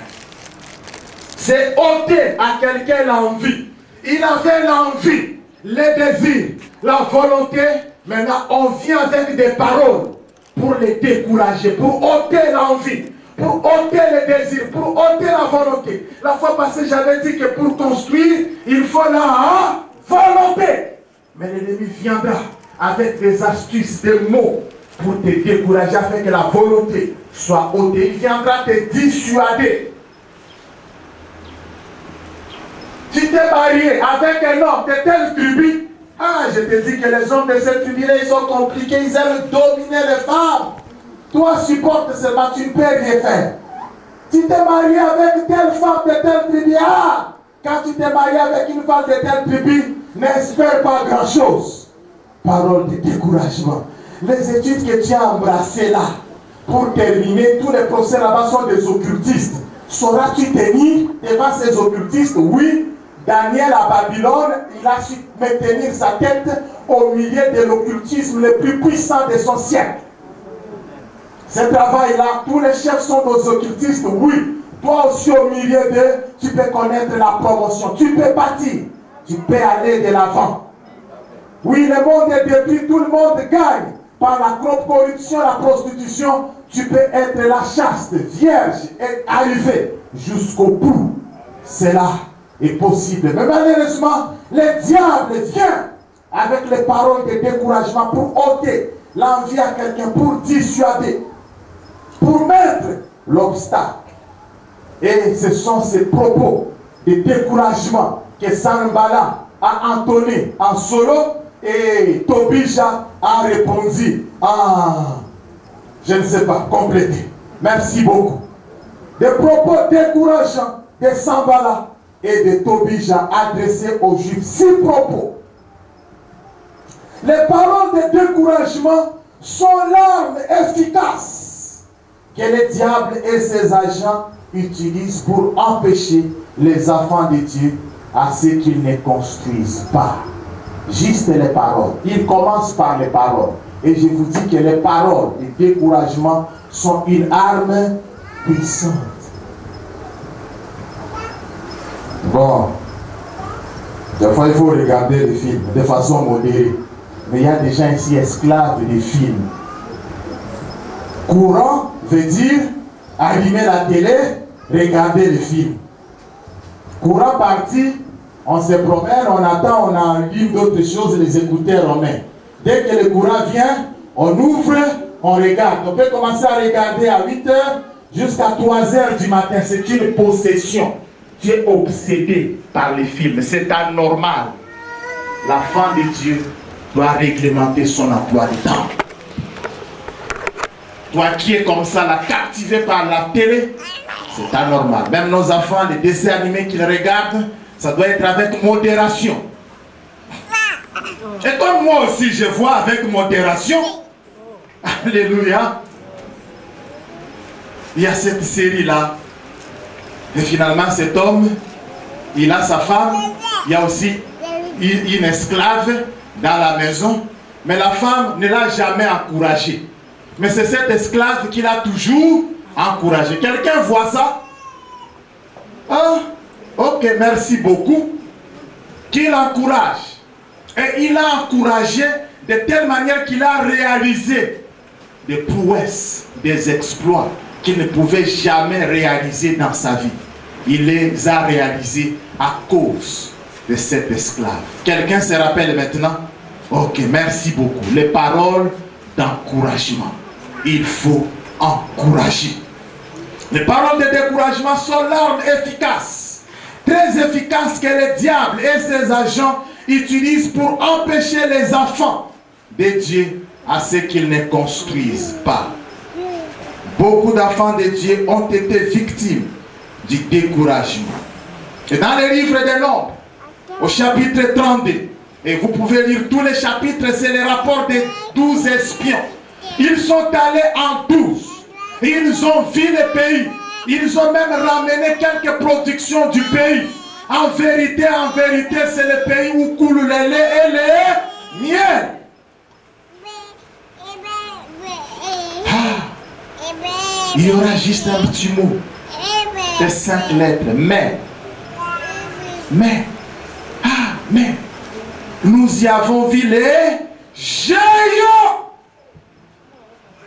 C'est ôter à quelqu'un l'envie. Il avait l'envie, le désir, la volonté. Maintenant, on vient avec des paroles pour les décourager, pour ôter l'envie, pour ôter le désir, pour ôter la volonté. La fois passée, j'avais dit que pour construire, il faut la volonté. Mais l'ennemi viendra avec des astuces, des mots pour te décourager afin que la volonté soit ôtée. Il viendra te dissuader. Tu t'es marié avec un homme de telle tribu. Ah, je te dis que les hommes de cette tribu-là, ils sont compliqués, ils aiment dominer les femmes. Toi, supporte seulement, tu ne peux rien faire. Tu t'es marié avec telle femme de telle tribu. Ah, quand tu t'es marié avec une femme de telle tribu, n'espère pas grand-chose. Parole de découragement. Les études que tu as embrassées là, pour terminer, tous les procès là-bas sont des occultistes. Sauras-tu tenir devant ces occultistes? Oui. Daniel à Babylone, il a su maintenir sa tête au milieu de l'occultisme le plus puissant de son siècle. Ce travail-là, tous les chefs sont des occultistes, oui. Toi aussi au milieu d'eux, tu peux connaître la promotion, tu peux bâtir, tu peux aller de l'avant. Oui, le monde est détruit, tout le monde gagne. Par la corruption, la prostitution, tu peux être la chaste, vierge et arriver jusqu'au bout. Cela est possible. Mais malheureusement, le diable vient avec les paroles de découragement pour ôter l'envie à quelqu'un, pour dissuader, pour mettre l'obstacle. Et ce sont ces propos de découragement que Sanballat a entonné en solo et Tobija a répondu je ne sais pas, complété. Merci beaucoup. Des propos décourageants de Sanballat et de Tobija adressés aux Juifs. 6 propos. Les paroles de découragement sont l'arme efficace que le diable et ses agents utilisent pour empêcher les enfants de Dieu à ce qu'ils ne construisent pas. Juste les paroles. Il commence par les paroles. Et je vous dis que les paroles et le découragement sont une arme puissante. Bon, des fois il faut regarder les films de façon modérée. Mais il y a des gens ici esclaves des films. Courant veut dire allumer la télé, regarder les films. Courant parti, on se promène, on attend, on allume d'autres choses, les écouteurs en main. Dès que le courant vient, on ouvre, on regarde. On peut commencer à regarder à 8 h jusqu'à 3 h du matin. C'est une possession. Tu es obsédé par les films. C'est anormal. L'enfant de Dieu doit réglementer son emploi du temps. Toi qui es comme ça, là, captivé par la télé, c'est anormal. Même nos enfants, les dessins animés qu'ils regardent, ça doit être avec modération. Et comme moi aussi, je vois avec modération. Alléluia. Il y a cette série-là. Et finalement, cet homme, il a sa femme. Il y a aussi une esclave dans la maison. Mais la femme ne l'a jamais encouragé. Mais c'est cette esclave qui l'a toujours encouragé. Quelqu'un voit ça? Ah, ok, merci beaucoup. Qui l'encourage. Et il l'a encouragé de telle manière qu'il a réalisé des prouesses, des exploits qu'il ne pouvait jamais réaliser dans sa vie. Il les a réalisés à cause de cet esclave. Quelqu'un se rappelle maintenant? Ok, merci beaucoup. Les paroles d'encouragement. Il faut encourager. Les paroles de découragement sont l'arme efficace, très efficace que le diable et ses agents utilisent pour empêcher les enfants de Dieu à ce qu'ils ne construisent pas. Beaucoup d'enfants de Dieu ont été victimes du découragement. Et dans le livre des Nombres, au chapitre 32, et vous pouvez lire tous les chapitres, c'est le rapport des 12 espions. Ils sont allés en 12. Ils ont vu le pays. Ils ont même ramené quelques productions du pays. En vérité, c'est le pays où coule le lait et le miel. Il y aura juste un petit mot de 5 lettres. Mais, nous y avons vu les géants.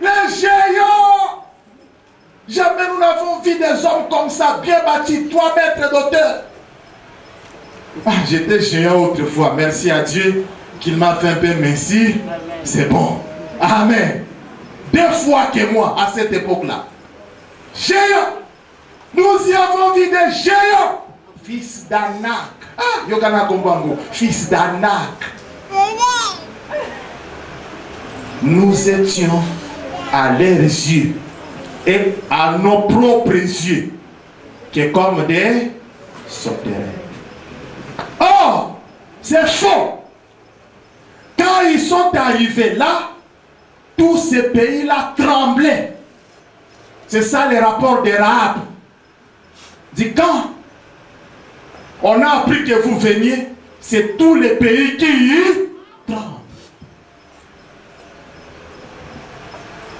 Les géants. Jamais nous n'avons vu des hommes comme ça, bien bâtis, 3 mètres d'auteur. Ah, j'étais géant autrefois. Merci à Dieu qu'il m'a fait un peu mincir. C'est bon. Amen. 2 fois que moi à cette époque-là. Géants. Nous y avons vu des géants. Fils d'Anak. Ah, Yogana Kombango. Fils d'Anak. Nous étions à leurs yeux et à nos propres yeux que comme des sauterelles. Or, c'est faux. Quand ils sont arrivés là, tous ces pays-là tremblaient. C'est ça le rapport de Rahab. Dit quand on a appris que vous veniez, c'est tous les pays qui tremblent.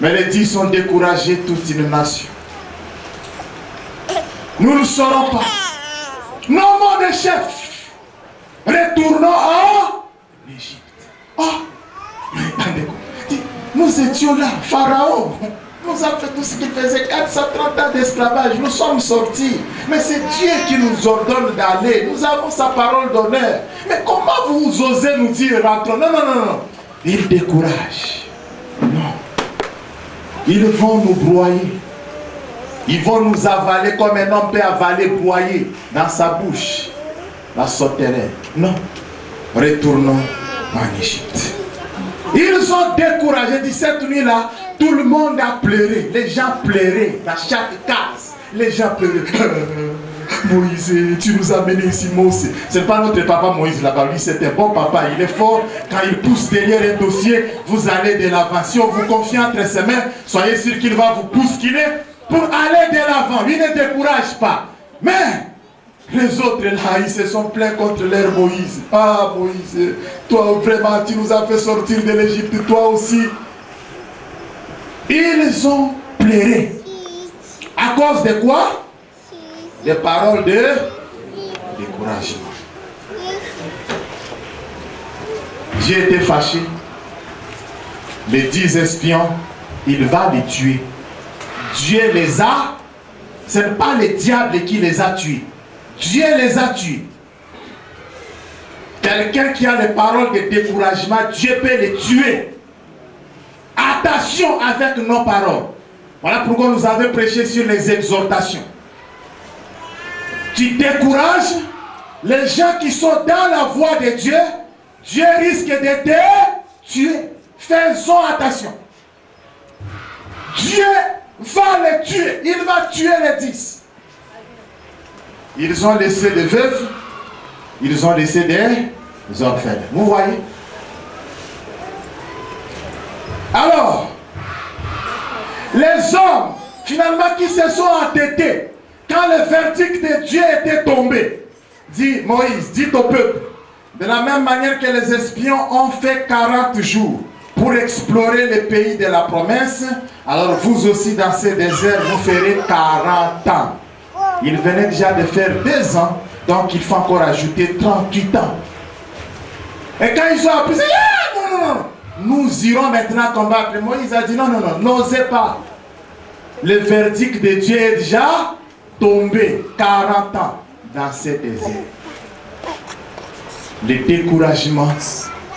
Mais les 10 sont découragés, toute une nation. Nous ne saurons pas. Non, mon chef. Retournons en Égypte. Oh, nous étions là, Pharaon. Nous avons fait tout ce qu'il faisait, 430 ans d'esclavage. Nous sommes sortis. Mais c'est Dieu qui nous ordonne d'aller. Nous avons sa parole d'honneur. Mais comment vous osez nous dire rentrons? Non, non, non, non. Il décourage. Non. Ils vont nous broyer. Ils vont nous avaler comme un homme peut avaler, broyer dans sa bouche. La sauterelle. Non. Retournons en Égypte. Ils ont découragé. Dit cette nuit-là, tout le monde a pleuré. Les gens pleuraient dans chaque case. Les gens pleuraient. Moïse, tu nous as menés ici, Moïse. Ce n'est pas notre papa Moïse là-bas. Lui, c'est un bon papa. Il est fort. Quand il pousse derrière un dossier, vous allez de l'avant. Si on vous confie entre ses mains, soyez sûr qu'il va vous bousculer pour aller de l'avant. Il ne décourage pas. Mais Les autres là, ils se sont plaints contre leur Moïse. Ah Moïse, toi vraiment tu nous as fait sortir de l'Égypte, toi aussi. Ils ont pleuré. À cause de quoi? Des paroles de découragement. Dieu était fâché. Les 10 espions, il va les tuer. Dieu les a, ce n'est pas le diable qui les a tués. Dieu les a tués. Quelqu'un qui a les paroles de découragement, Dieu peut les tuer. Attention avec nos paroles. Voilà pourquoi nous avons prêché sur les exhortations. Tu décourages les gens qui sont dans la voie de Dieu, Dieu risque de te tuer. Faisons attention. Dieu va les tuer. Il va tuer les 10. Ils ont laissé des veuves. Ils ont laissé des orphelins. Vous voyez? Alors, les hommes, finalement, qui se sont entêtés, quand le verdict de Dieu était tombé, dit Moïse, dit au peuple, de la même manière que les espions ont fait 40 jours pour explorer le pays de la promesse, alors vous aussi dans ce désert, vous ferez 40 ans. Il venait déjà de faire 2 ans, donc il faut encore ajouter 38 ans. Et quand ils ont appris, ah, non, nous irons maintenant combattre. Moïse a dit non, n'osez pas. Le verdict de Dieu est déjà tombé. 40 ans dans ce désert. Le découragement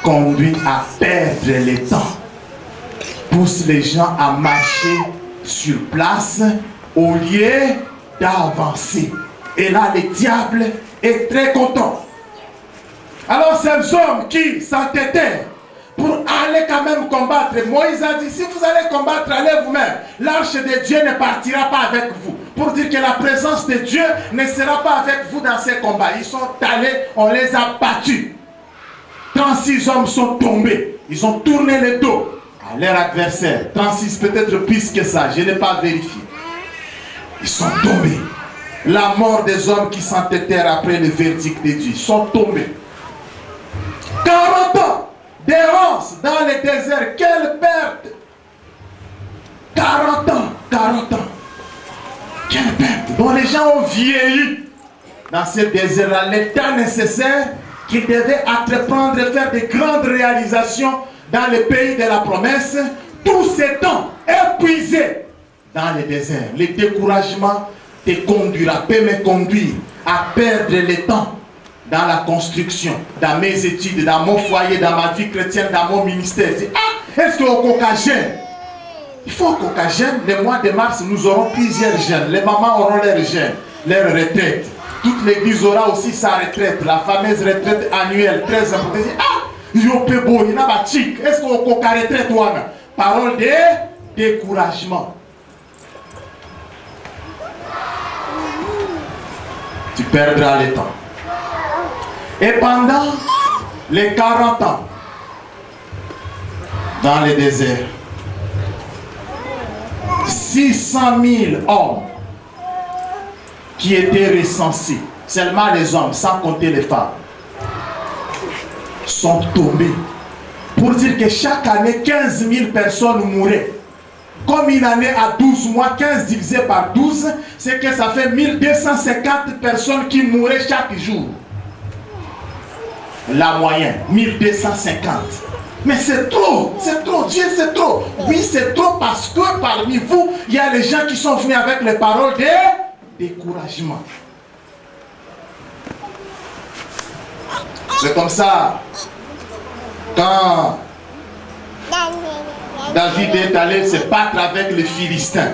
conduit à perdre le temps, pousse les gens à marcher sur place au lieu d'avancer. Et là, le diable est très content. Alors, ces hommes qui s'entêtaient pour aller quand même combattre, Moïse a dit, si vous allez combattre, allez vous-même. L'arche de Dieu ne partira pas avec vous. Pour dire que la présence de Dieu ne sera pas avec vous dans ces combats. Ils sont allés, on les a battus. 36 hommes sont tombés. Ils ont tourné le dos à leur adversaire. 36 peut-être plus que ça, je n'ai pas vérifié. Ils sont tombés. La mort des hommes qui s'entêtèrent après le verdict de Dieu sont tombés. 40 ans d'errance dans le désert, quelle perte! 40 ans. Quelle perte! Dont les gens ont vieilli dans ce désert-là, le temps nécessaire qu'ils devaient entreprendre et faire de grandes réalisations dans le pays de la promesse, tout ce temps épuisé dans le désert. Le découragement te conduira, peut me conduire à perdre le temps dans la construction, dans mes études, dans mon foyer, dans ma vie chrétienne, dans mon ministère. Ah, est-ce qu'au Caucagène, il faut au Caucagène, le mois de mars, nous aurons plusieurs jeunes. Les mamans auront leurs jeunes, leur retraite. Toute l'église aura aussi sa retraite, la fameuse retraite annuelle, très importante. Ah, yo peut beau, il y a pas chic. Est-ce qu'au Coca retraite, parole de découragement. Tu perdras le temps. Et pendant les 40 ans, dans le désert, 600 000 hommes qui étaient recensés, seulement les hommes, sans compter les femmes, sont tombés. Pour dire que chaque année, 15 000 personnes mouraient. Comme une année à 12 mois, 15 divisé par 12, c'est que ça fait 1250 personnes qui mouraient chaque jour. La moyenne, 1250. Mais c'est trop, Dieu c'est trop. Oui, c'est trop parce que parmi vous, il y a les gens qui sont venus avec les paroles de découragement. C'est comme ça, quand David est allé se battre avec les Philistins,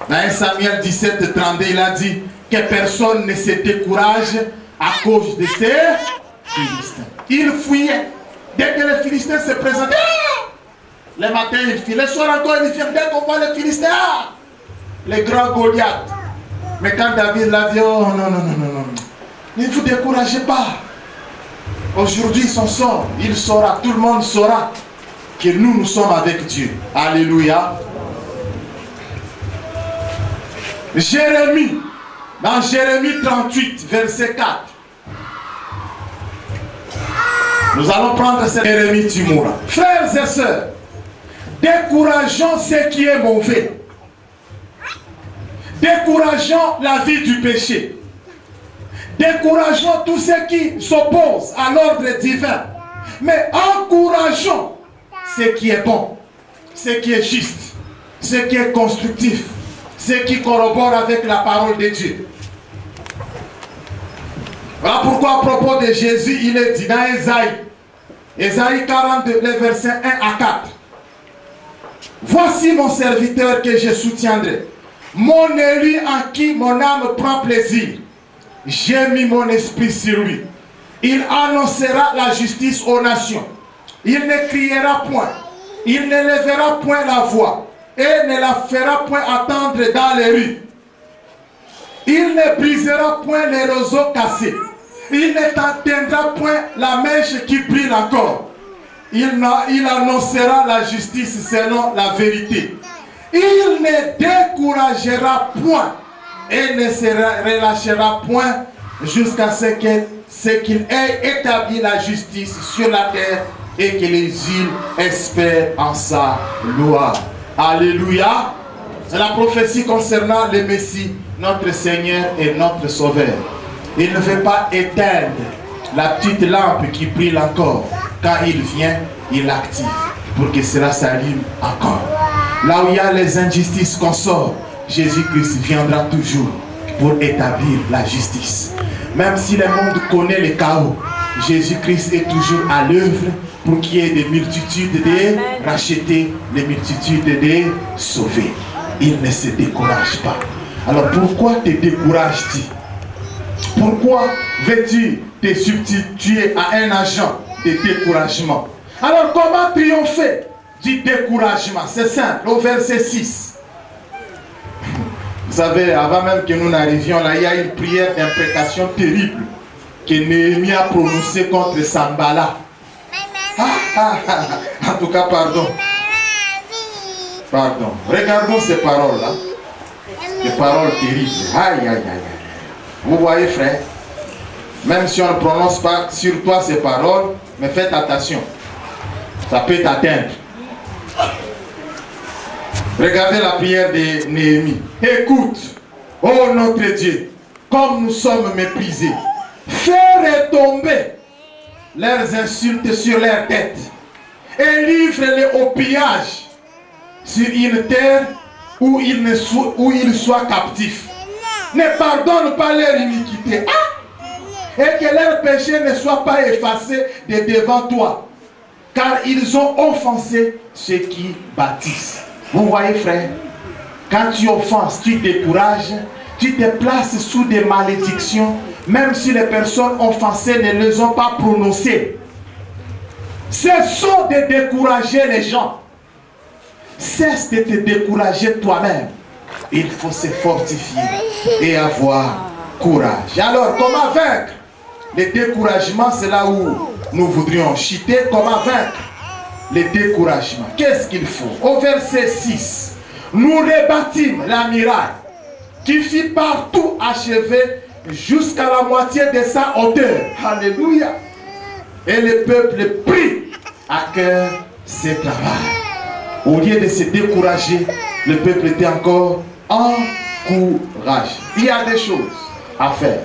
dans 1 Samuel 17, 32, il a dit que personne ne se décourage à cause de ces Philistins. Il fuyait. Dès que les Philistins se présentaient, le matin il fuit, le soir encore il fuit. Dès qu'on voit les Philistins, les grands Goliath. Mais quand David l'a dit, oh non, ne vous découragez pas. Aujourd'hui son sort, il saura, tout le monde saura que nous sommes avec Dieu. Alléluia. Jérémie, Dans Jérémie 38, verset 4. Nous allons prendre cette Jérémie Timura. Frères et sœurs, décourageons ce qui est mauvais. Décourageons la vie du péché. Décourageons tout ce qui s'oppose à l'ordre divin. Mais encourageons ce qui est bon, ce qui est juste, ce qui est constructif, ce qui corrobore avec la parole de Dieu. Voilà pourquoi à propos de Jésus, il est dit dans Ésaïe 42, les versets 1 à 4. Voici mon serviteur que je soutiendrai, mon élu en qui mon âme prend plaisir. J'ai mis mon esprit sur lui. Il annoncera la justice aux nations. Il ne criera point, il ne lèvera point la voix et ne la fera point attendre dans les rues. Il ne brisera point les roseaux cassés. Il ne t'atteindra point la mèche qui brille encore. Il annoncera la justice selon la vérité. Il ne découragera point et ne se relâchera point jusqu'à ce qu'il ait établi la justice sur la terre et que les îles espèrent en sa loi. Alléluia. C'est la prophétie concernant le Messie, notre Seigneur et notre Sauveur. Il ne veut pas éteindre la petite lampe qui brille encore. Quand il vient, il l'active pour que cela s'allume encore. Là où il y a les injustices qu'on sort, Jésus-Christ viendra toujours pour établir la justice. Même si le monde connaît le chaos, Jésus-Christ est toujours à l'œuvre pour qu'il y ait des multitudes de racheter, des multitudes de sauver. Il ne se décourage pas. Alors pourquoi te décourages-tu? Pourquoi veux-tu te substituer à un agent de découragement? Alors comment triompher du découragement? C'est simple, au verset 6. Vous savez, avant même que nous n'arrivions là, il y a une prière d'imprécation terrible que Néhémie a prononcée contre Sanballat. En tout cas, pardon. Pardon. Regardons ces paroles-là. Des paroles terribles. Aïe, aïe, aïe. Vous voyez, frère, même si on ne prononce pas sur toi ces paroles, mais faites attention. Ça peut t'atteindre. Regardez la prière de Néhémie. Écoute, ô notre Dieu, comme nous sommes méprisés, fais retomber leurs insultes sur leurs têtes et livre-les au pillage sur une terre où ils soient captifs. Ne pardonne pas leur iniquité et que leurs péchés ne soient pas effacés de devant toi, car ils ont offensé ceux qui bâtissent. Vous voyez, frère, quand tu offenses, tu décourages, tu te places sous des malédictions, même si les personnes offensées ne les ont pas prononcées. Cessons de décourager les gens. Cesse de te décourager toi-même. Il faut se fortifier et avoir courage. Alors, comment vaincre le découragement? C'est là où nous voudrions chuter. Comment vaincre le découragement? Qu'est-ce qu'il faut? Au verset 6, nous rebâtîmes la muraille qui fit partout achever jusqu'à la moitié de sa hauteur. Alléluia. Et le peuple prit à cœur ce travail. Au lieu de se décourager, le peuple était encore encouragé. Il y a des choses à faire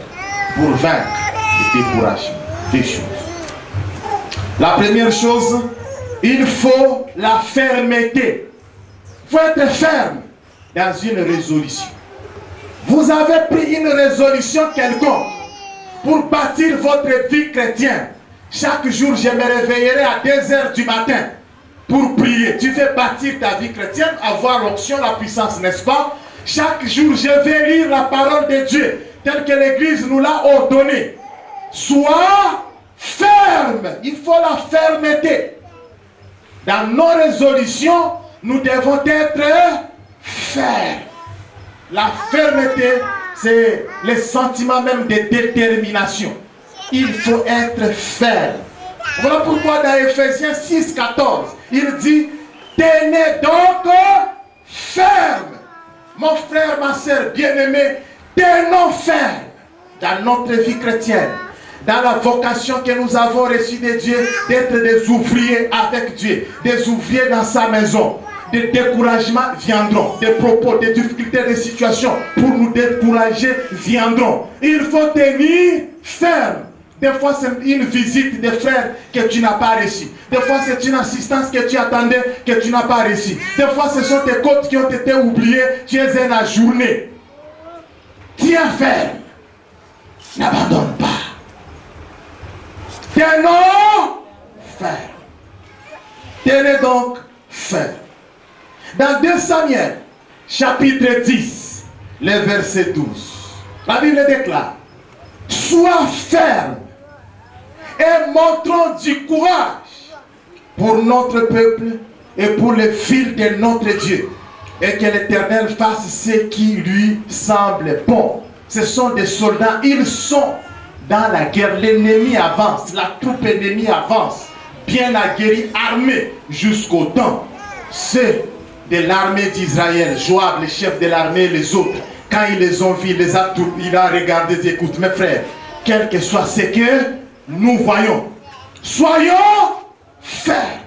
pour vaincre le découragement. Des choses. La première chose, il faut la fermeté. Il faut être ferme dans une résolution. Vous avez pris une résolution quelconque pour bâtir votre vie chrétienne. Chaque jour, je me réveillerai à 2 h du matin pour prier. Tu veux bâtir ta vie chrétienne, avoir l'onction, la puissance, n'est-ce pas? Chaque jour, je vais lire la parole de Dieu, telle que l'Église nous l'a ordonnée. Sois ferme. Il faut la fermeté. Dans nos résolutions, nous devons être fermes. La fermeté, c'est le sentiment même de détermination. Il faut être ferme. Voilà pourquoi dans Ephésiens 6, 14, il dit, tenez donc ferme. Mon frère, ma soeur bien-aimée, Tenons ferme dans notre vie chrétienne, dans la vocation que nous avons reçue de Dieu, d'être des ouvriers avec Dieu, des ouvriers dans sa maison. Des découragements viendront, des propos, des difficultés, des situations pour nous décourager viendront. Il faut tenir ferme. Des fois, c'est une visite des frères que tu n'as pas reçue. Des fois, c'est une assistance que tu attendais que tu n'as pas reçue. Des fois, ce sont tes côtes qui ont été oubliées. Tu es un ajourné. Tiens ferme. N'abandonne pas. Tenons ferme. Tenez donc ferme. Dans 2 Samuel, chapitre 10, le verset 12, la Bible déclare: sois ferme et montrons du courage pour notre peuple et pour les fils de notre Dieu, et que l'Éternel fasse ce qui lui semble bon. Ce sont des soldats, ils sont dans la guerre. L'ennemi avance, la troupe ennemie avance, bien aguerrie, armée jusqu'au temps. C'est de l'armée d'Israël, Joab, le chef de l'armée, les autres, quand ils les ont vus, il a regardé, écoute, mes frères, quel que soit ce que nous voyons, soyons fermes,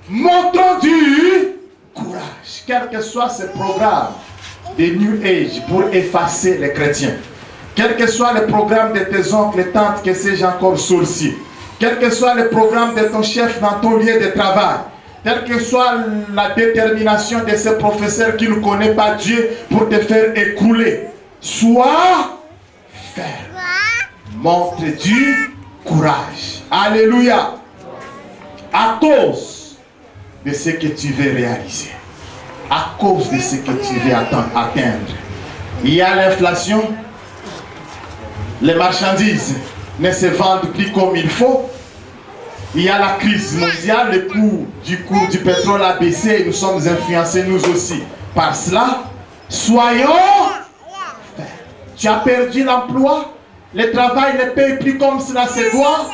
montrons du courage, quel que soit ce programme de New Age pour effacer les chrétiens, quel que soit le programme de tes oncles, tantes, que sais-je encore, sorciers, quel que soit le programme de ton chef dans ton lieu de travail, quelle que soit la détermination de ces professeurs qui ne connaissent pas Dieu pour te faire écrouler, sois ferme. Montre du courage. Alléluia. À cause de ce que tu veux réaliser. À cause de ce que tu veux atteindre. Il y a l'inflation. Les marchandises ne se vendent plus comme il faut. Il y a la crise mondiale, le coût du pétrole a baissé et nous sommes influencés nous aussi par cela. Soyons fermes. Tu as perdu l'emploi, le travail ne paye plus comme cela se doit.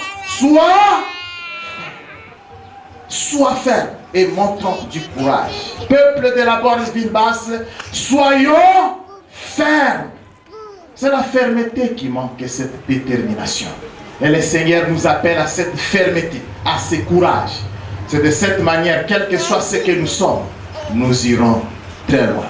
Sois ferme et montrons du courage. Peuple de la bonne ville basse, soyons fermes. C'est la fermeté qui manque, cette détermination. Et le Seigneur nous appelle à cette fermeté, à ce courage. C'est de cette manière, quel que soit ce que nous sommes, nous irons très loin.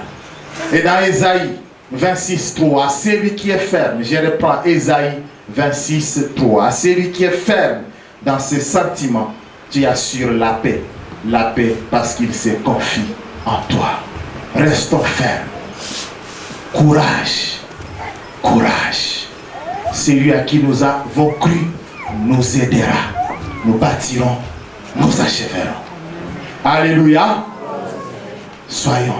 Et dans Ésaïe 26, 3, à celui qui est ferme, je reprends Ésaïe 26, 3, à celui qui est ferme dans ses sentiments, tu assures la paix parce qu'il se confie en toi. Restons fermes. Courage, courage. Celui à qui nous avons cru nous aidera. Nous bâtirons, nous achèverons. Alléluia. Soyons